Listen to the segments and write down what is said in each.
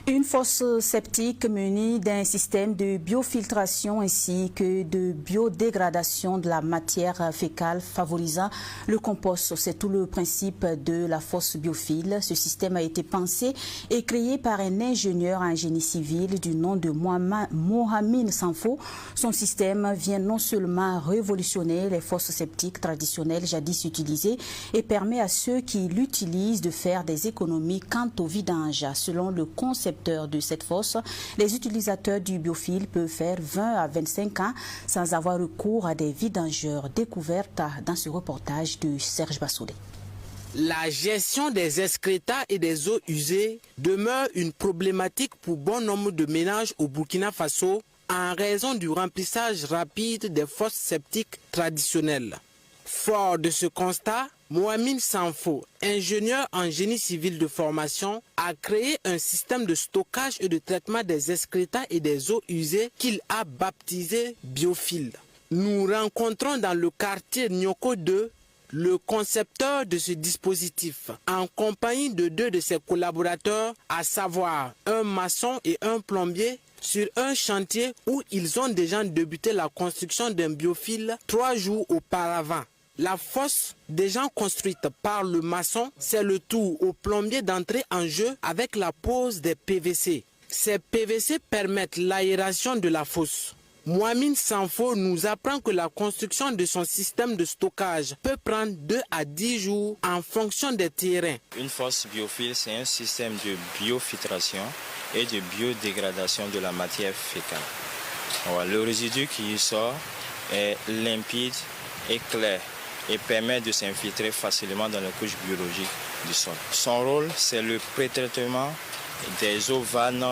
Une fosse septique munie d'un système de biofiltration ainsi que de biodégradation de la matière fécale favorisant le compost. C'est tout le principe de la fosse biophile. Ce système a été pensé et créé par un ingénieur en génie civil du nom de Mohamed Sanfo. Son système vient non seulement révolutionner les fosses septiques traditionnelles jadis utilisées et permet à ceux qui l'utilisent de faire des économies quant au vidange. Selon le concepteur de cette fosse, les utilisateurs du biofil peuvent faire 20 à 25 ans sans avoir recours à des vidangeurs. Découverte dans ce reportage de Serge Bassoulé. La gestion des excrétas et des eaux usées demeure une problématique pour bon nombre de ménages au Burkina Faso en raison du remplissage rapide des fosses septiques traditionnelles. Fort de ce constat, Mohamed Sanfo, ingénieur en génie civil de formation, a créé un système de stockage et de traitement des excrétas et des eaux usées qu'il a baptisé Biofil. Nous rencontrons dans le quartier Nyoko 2 le concepteur de ce dispositif, en compagnie de deux de ses collaborateurs, à savoir un maçon et un plombier, sur un chantier où ils ont déjà débuté la construction d'un biofil 3 jours auparavant. La fosse déjà construite par le maçon, c'est le tour au plombier d'entrer en jeu avec la pose des PVC. Ces PVC permettent l'aération de la fosse. Mohamed Sanfo nous apprend que la construction de son système de stockage peut prendre 2 à 10 jours en fonction des terrains. Une fosse biophile, c'est un système de biofiltration et de biodégradation de la matière fécale. Le résidu qui y sort est limpide et clair et permet de s'infiltrer facilement dans les couches biologiques du sol. Son rôle, c'est le pré-traitement des eaux vannes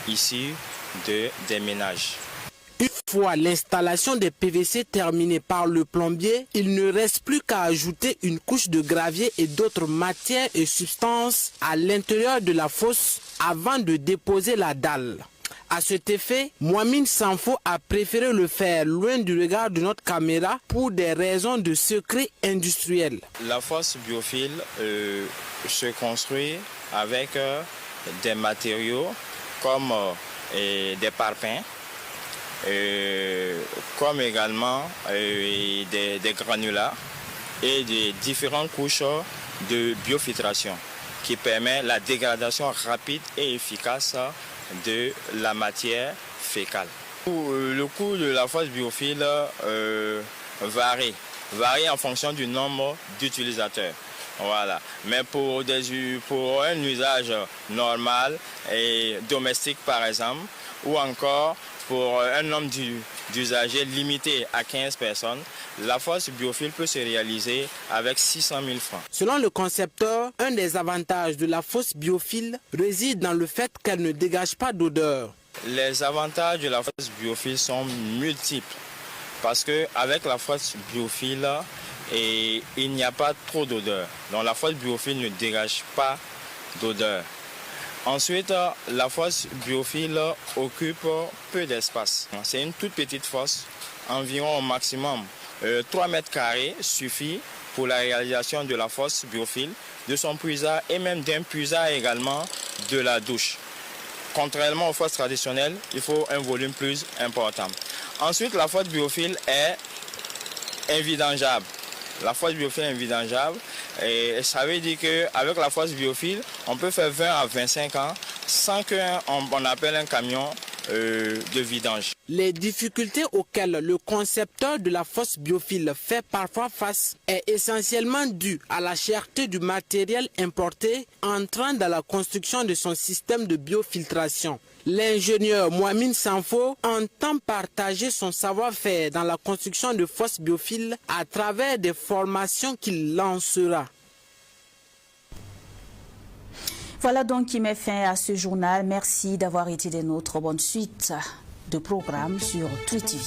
issues des ménages. Une fois l'installation des PVC terminée par le plombier, il ne reste plus qu'à ajouter une couche de gravier et d'autres matières et substances à l'intérieur de la fosse avant de déposer la dalle. À cet effet, Mohamed Sanfo a préféré le faire loin du regard de notre caméra pour des raisons de secret industriel. La fosse biophile se construit avec des matériaux comme des parpaings, comme également des granulats et des différentes couches de biofiltration qui permet la dégradation rapide et efficace de la matière fécale. Le coût de la fosse biophile varie en fonction du nombre d'utilisateurs. Voilà. Mais pour un usage normal et domestique par exemple, ou encore pour un nombre d'usagers limité à 15 personnes, la fosse biophile peut se réaliser avec 600 000 francs. Selon le concepteur, un des avantages de la fosse biophile réside dans le fait qu'elle ne dégage pas d'odeur. Les avantages de la fosse biophile sont multiples parce qu'avec la fosse biophile, il n'y a pas trop d'odeur. Donc la fosse biophile ne dégage pas d'odeur. Ensuite, la fosse biophile occupe peu d'espace. C'est une toute petite fosse, environ au maximum 3 mètres carrés suffit pour la réalisation de la fosse biophile, de son puisard et même d'un puisard également de la douche. Contrairement aux fosses traditionnelles, il faut un volume plus important. Ensuite, la fosse biophile est invidangeable. La fosse biophile est invidangeable et ça veut dire qu'avec la fosse biophile, on peut faire 20 à 25 ans sans qu'on appelle un camion de vidange. Les difficultés auxquelles le concepteur de la fosse biophile fait parfois face est essentiellement due à la cherté du matériel importé entrant dans la construction de son système de biofiltration. L'ingénieur Mohamed Sanfo entend partager son savoir-faire dans la construction de fosses biophiles à travers des formations qu'il lancera. Voilà donc qui met fin à ce journal. Merci d'avoir été des nôtres. Bonne suite de programmes sur Twi TV.